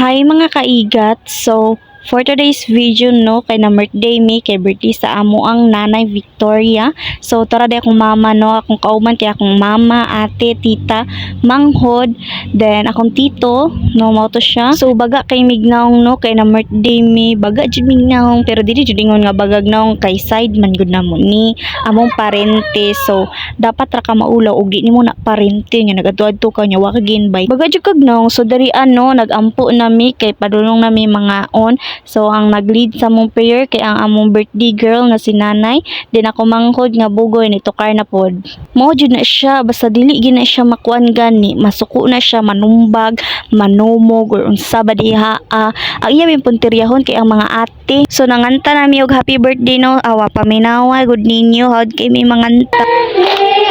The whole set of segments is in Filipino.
Hi mga kaigat. So, for today's video no, kay na birthday mi, kay birthday sa amo ang nanay Victoria. So, tara di akong mama no, akong kauman kay akong mama, ate, tita, manghod, then akong tito, no, mao to siya. So, baga kay mignaong no, kay na birthday mi, baga jud mignaong, pero dili jud ingon nga bagag naong kay side man gud namo ni among parente. So, dapat ra ka maulaw og di nimo na parente nya nagadto ka nya wa ka ginbay. Baga jud kag naong, so dari ano nagampo nami kay padulong nami mga on. So ang nag-lead sa mong prayer kay ang among birthday girl nga si nanay, din ako manghod nga bugoy ni tukar na pod. Mao jud na siya, basta dili gina siya makuan gani, masuko na siya manumbag, manumog or unsa ba diha. Ang iya min puntiryahon kay ang mga ate. So nanganta nami og happy birthday no, awa paminawa good ninyo hod kay mi manganta.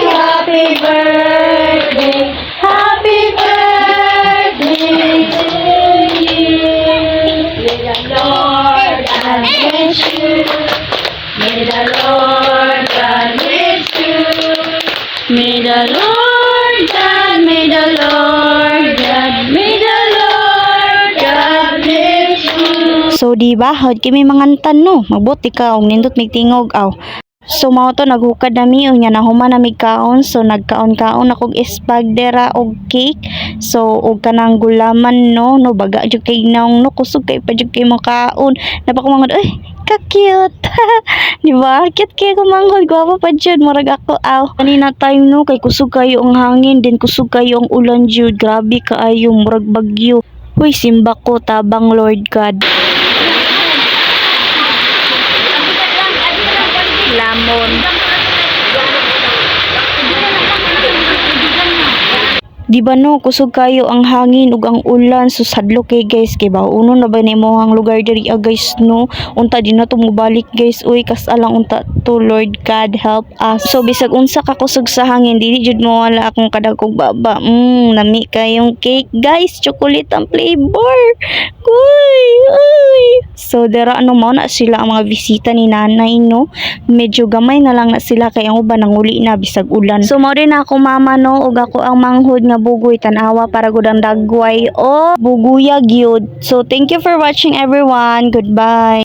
Happy birthday, happy birthday to you. May the Lord God bless you. May the Lord God bless you. May the Lord God, may the Lord God, may the Lord God bless you. So diba, hod kami mangantan no, magbuti ka og nindot mig tingog aw. So mao to naghukad nami unya nahuman nami kaon, so nagkaon-kaon akog espagdera og cake. So og kanang gulaman no, baga jud kay naong no, kusog kay pa jud kay mo kaon. Napakumangod, ay ka-cute. Di ba? Cute kay ko manghod, gwapo pa jud murag ako aw. Kanina time no kay kusog kayo ang hangin, din kusog kayo ang ulan jud. Grabe kaayo murag bagyo. Hoy simba ko tabang Lord God. Lamon. Di ba no, kusog kayo ang hangin ug ang ulan, so sadlo kay guys kay ba uno na ba nimo ang lugar diri guys no, unta di na to mobalik guys, uy kas alang unta to Lord God help us. So bisag unsa ka kusog sa hangin dili jud mo wala akong kadagkog baba. Nami kayong cake guys, chocolate ang flavor. Uy. So dera ano mo na sila ang mga bisita ni nanay no, medyo gamay na lang na sila kay ang uban nanguli na bisag ulan. So mao din ako mama no, ug ako ang manghod nga bugoy tanawa para gud ang dagway o buguya gyud. So thank you for watching everyone. Goodbye.